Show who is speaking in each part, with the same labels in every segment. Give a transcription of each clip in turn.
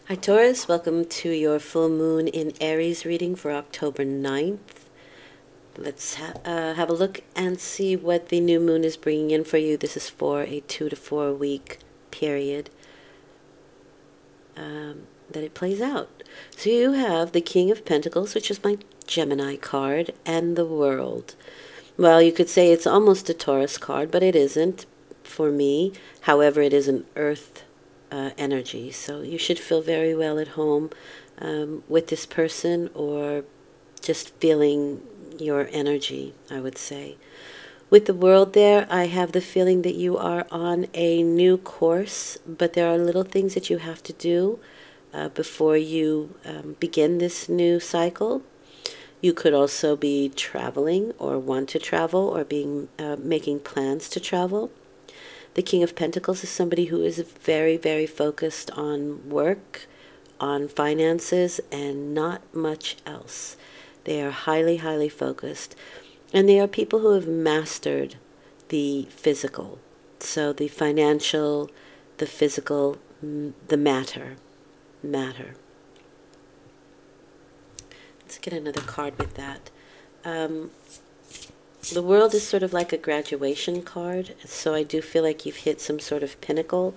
Speaker 1: Hi Taurus, welcome to your full moon in Aries reading for October 9th. Let's have a look and see what the new moon is bringing in for you. This is for a 2 to 4 week period that it plays out. So you have the King of Pentacles, which is my Gemini card, and the World. Well, you could say it's almost a Taurus card, but it isn't for me. However, it is an Earth energy, so you should feel very well at home with this person, or just feeling your energy, I would say. With the World there, I have the feeling that you are on a new course, but there are little things that you have to do before you begin this new cycle. You could also be traveling or want to travel, or making plans to travel. The King of Pentacles is somebody who is very, very focused on work, on finances, and not much else. They are highly, highly focused. And they are people who have mastered the physical. So the financial, the physical, the matter. Let's get another card with that. The World is sort of like a graduation card, so I do feel like you've hit some sort of pinnacle.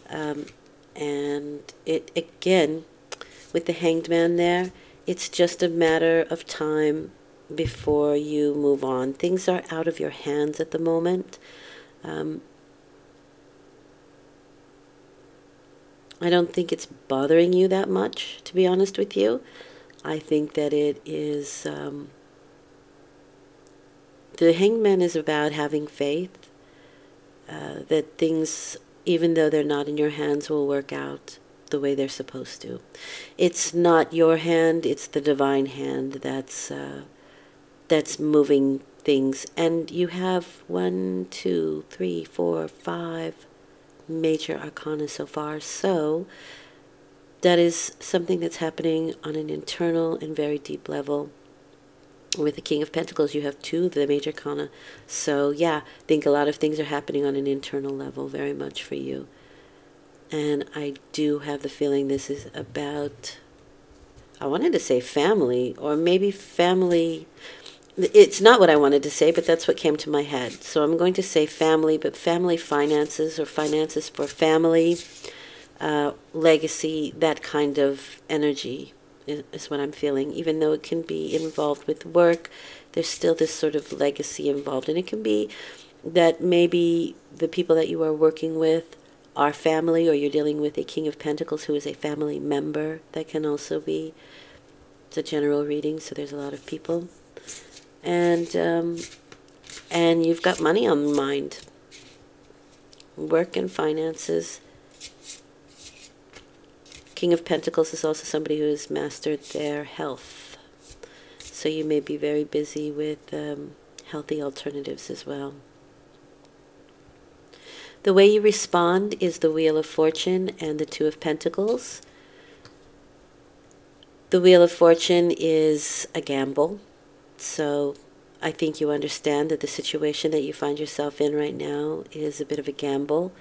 Speaker 1: And it, again, with the Hanged Man there, it's just a matter of time before you move on. Things are out of your hands at the moment. I don't think it's bothering you that much, to be honest with you. I think that it is... the Hanged Man is about having faith that things, even though they're not in your hands, will work out the way they're supposed to. It's not your hand, it's the divine hand that's moving things. And you have 1, 2, 3, 4, 5 major arcana so far. So that is something that's happening on an internal and very deep level. With the King of Pentacles, you have 2 of the major arcana. So yeah, I think a lot of things are happening on an internal level very much for you. And I do have the feeling this is about, I wanted to say family, or maybe family. It's not what I wanted to say, but that's what came to my head. So I'm going to say family, but family finances, or finances for family, legacy, that kind of energy is what I'm feeling. Even though it can be involved with work, there's still this sort of legacy involved. And it can be that maybe the people that you are working with are family, or you're dealing with a King of Pentacles who is a family member. That can also be. It's a general reading, so there's a lot of people. And you've got money on mind. Work and finances. King of Pentacles is also somebody who has mastered their health. So you may be very busy with healthy alternatives as well. The way you respond is the Wheel of Fortune and the 2 of Pentacles. The Wheel of Fortune is a gamble. So I think you understand that the situation that you find yourself in right now is a bit of a gamble.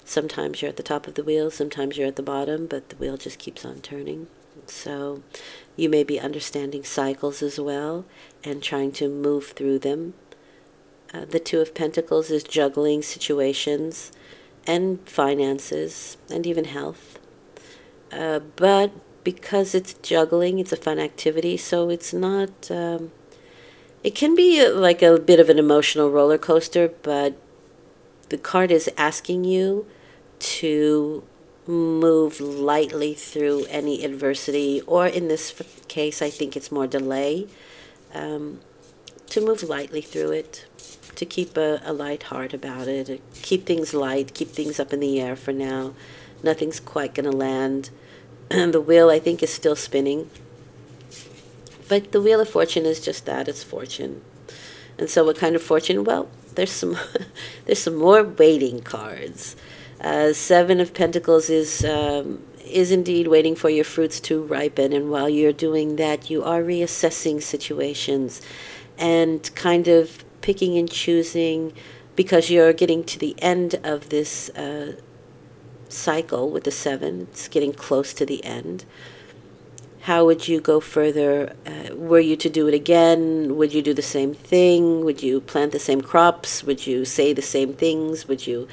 Speaker 1: Sometimes you're at the top of the wheel, sometimes you're at the bottom, but the wheel just keeps on turning. So you may be understanding cycles as well and trying to move through them. The 2 of Pentacles is juggling situations and finances and even health. But because it's juggling, it's a fun activity, so it's not... it can be like a bit of an emotional roller coaster, but the card is asking you to move lightly through any adversity, or in this case, I think it's more delay, to move lightly through it, to keep a light heart about it, keep things light, keep things up in the air for now. Nothing's quite going to land. The wheel, I think, is still spinning. But the Wheel of Fortune is just that, it's fortune. And so what kind of fortune? Well, there's some more waiting cards. 7 of Pentacles is indeed waiting for your fruits to ripen, and while you're doing that, you are reassessing situations and kind of picking and choosing, because you're getting to the end of this cycle with the 7. It's getting close to the end. How would you go further? Were you to do it again? Would you do the same thing? Would you plant the same crops? Would you say the same things? Would you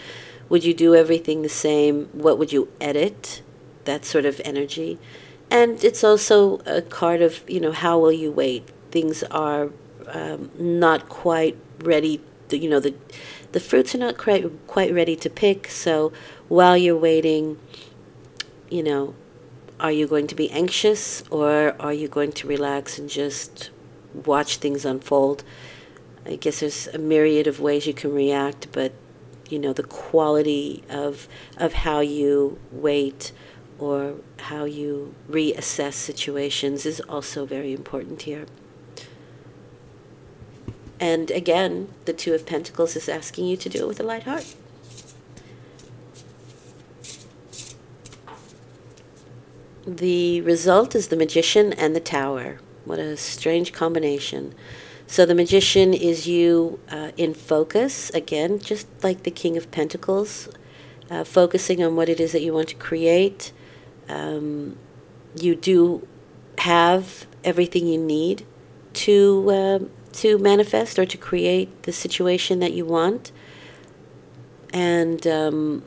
Speaker 1: do everything the same? What would you edit? That sort of energy. And it's also a card of, how will you wait? Things are not quite ready. The fruits are not quite ready to pick. So while you're waiting, are you going to be anxious, or are you going to relax and just watch things unfold? I guess there's a myriad of ways you can react, but the quality of how you wait or how you reassess situations is also very important here. And again, the 2 of Pentacles is asking you to do it with a light heart. The result is the Magician and the Tower. What a strange combination. So the Magician is you in focus, again, just like the King of Pentacles, focusing on what it is that you want to create. You do have everything you need to manifest or to create the situation that you want. And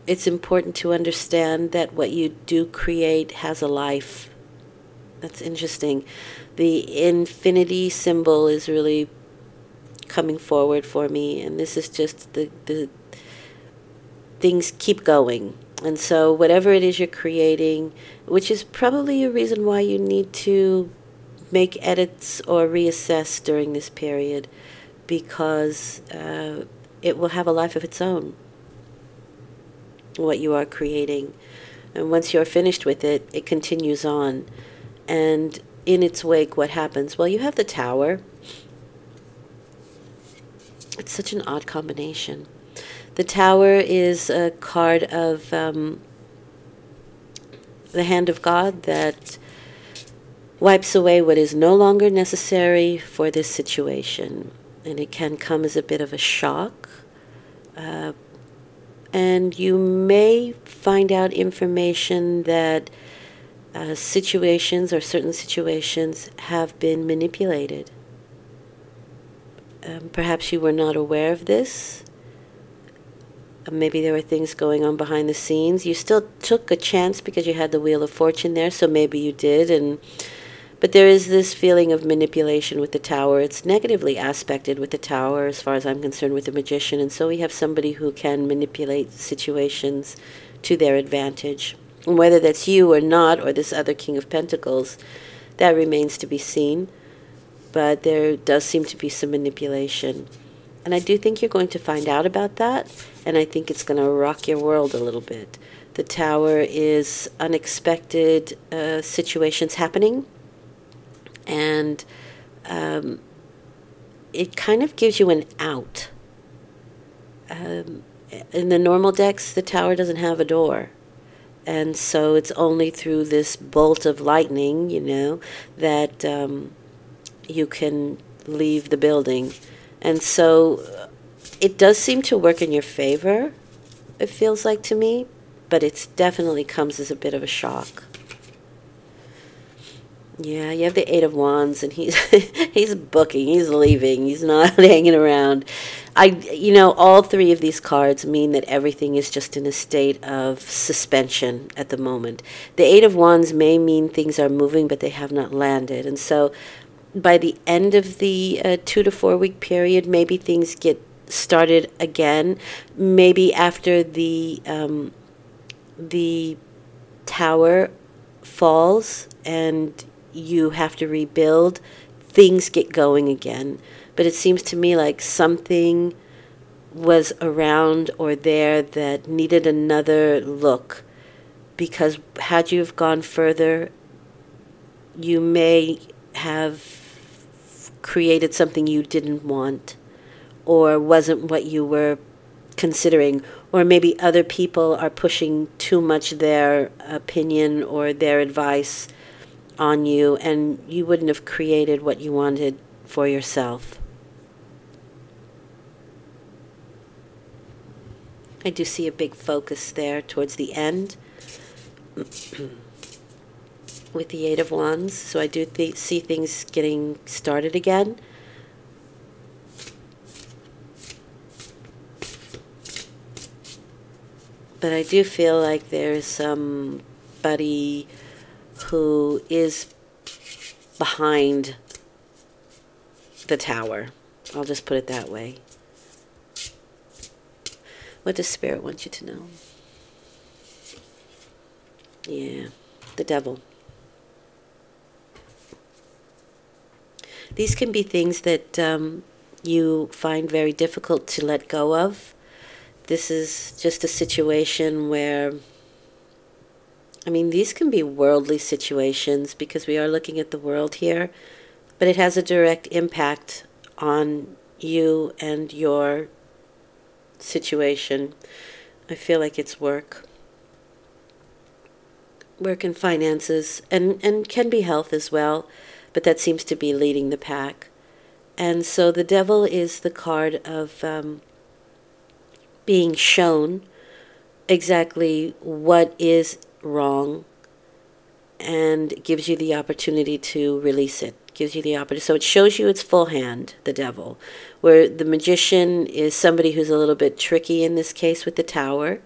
Speaker 1: it's important to understand that what you do create has a life. That's interesting. The infinity symbol is really coming forward for me, and this is just the things keep going. And so whatever it is you're creating, which is probably a reason why you need to make edits or reassess during this period, because it will have a life of its own, what you are creating. And once you're finished with it, it continues on. And in its wake, what happens? Well, you have the Tower. It's such an odd combination. The Tower is a card of the hand of God that wipes away what is no longer necessary for this situation. And it can come as a bit of a shock. And you may find out information that situations or certain situations have been manipulated. Perhaps you were not aware of this. Maybe there were things going on behind the scenes. You still took a chance because you had the Wheel of Fortune there, so maybe you did. But there is this feeling of manipulation with the Tower. It's negatively aspected with the Tower, as far as I'm concerned, with the Magician. And so we have somebody who can manipulate situations to their advantage. And whether that's you or not, or this other King of Pentacles, that remains to be seen. But there does seem to be some manipulation. And I do think you're going to find out about that. And I think it's going to rock your world a little bit. The Tower is unexpected situations happening. And it kind of gives you an out. In the normal decks, the Tower doesn't have a door. And so it's only through this bolt of lightning, that you can leave the building. And so it does seem to work in your favor, it feels like to me, but it definitely comes as a bit of a shock. Yeah, you have the 8 of Wands, and he's booking, he's leaving, he's not hanging around. All 3 of these cards mean that everything is just in a state of suspension at the moment. The 8 of Wands may mean things are moving, but they have not landed. And so by the end of the 2 to 4 week period, maybe things get started again. Maybe after the Tower falls and you have to rebuild, things get going again. But it seems to me like something was around or there that needed another look, because had you have gone further, you may have created something you didn't want or wasn't what you were considering, or maybe other people are pushing too much their opinion or their advice on you, and you wouldn't have created what you wanted for yourself. I do see a big focus there towards the end with the Eight of Wands. So I do see things getting started again. But I do feel like there's somebody who is behind the tower. I'll just put it that way. What does Spirit want you to know? Yeah, the Devil. These can be things that you find very difficult to let go of. This is just a situation where, I mean, these can be worldly situations because we are looking at the world here, but it has a direct impact on you and your situation. I feel like it's work and finances, and can be health as well, but that seems to be leading the pack. And so the Devil is the card of being shown exactly what is wrong, and gives you the opportunity to release it. Gives you the opportunity. So it shows you its full hand, the Devil, where the Magician is somebody who's a little bit tricky in this case with the Tower.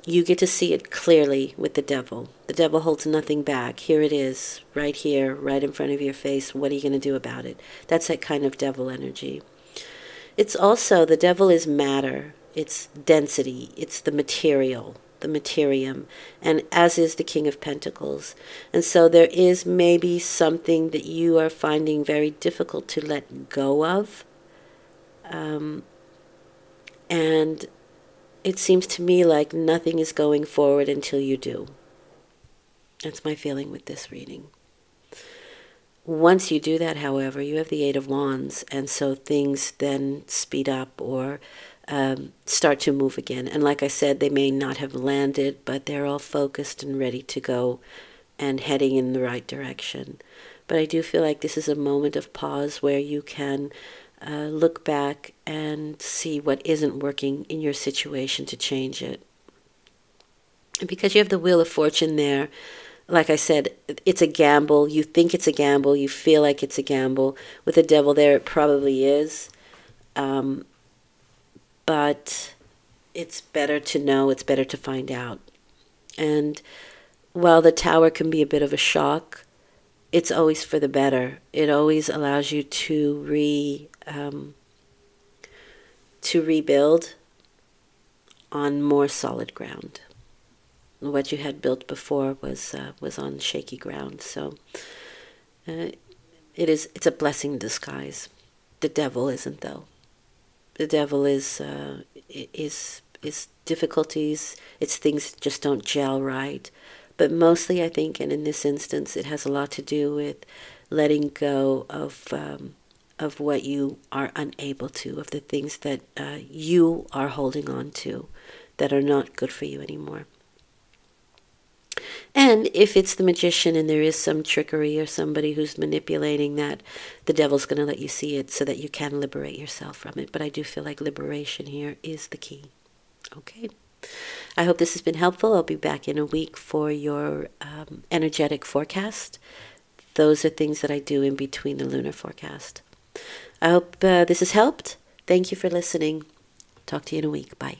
Speaker 1: You get to see it clearly with the Devil. The Devil holds nothing back. Here it is, right here, right in front of your face. What are you going to do about it? That's that kind of Devil energy. It's also, the Devil is matter. It's density. It's the material, the materium, and as is the King of Pentacles. And so there is maybe something that you are finding very difficult to let go of. And it seems to me like nothing is going forward until you do. That's my feeling with this reading. Once you do that, however, you have the Eight of Wands, and so things then speed up or start to move again. And like I said, they may not have landed, but they're all focused and ready to go and heading in the right direction. But I do feel like this is a moment of pause where you can look back and see what isn't working in your situation to change it. And because you have the Wheel of Fortune there, like I said, it's a gamble. You think it's a gamble. You feel like it's a gamble. With the Devil there, it probably is. But it's better to know. It's better to find out. And while the Tower can be a bit of a shock, it's always for the better. It always allows you to rebuild on more solid ground. What you had built before was on shaky ground. So it's a blessing in disguise. The Devil isn't, though. The Devil is difficulties. It's things that just don't gel right. But mostly, I think, and in this instance, it has a lot to do with letting go of what you are unable to, of the things that you are holding on to that are not good for you anymore. And if it's the Magician and there is some trickery or somebody who's manipulating that, the Devil's going to let you see it so that you can liberate yourself from it. But I do feel like liberation here is the key. Okay. I hope this has been helpful. I'll be back in a week for your energetic forecast. Those are things that I do in between the lunar forecast. I hope this has helped. Thank you for listening. Talk to you in a week. Bye.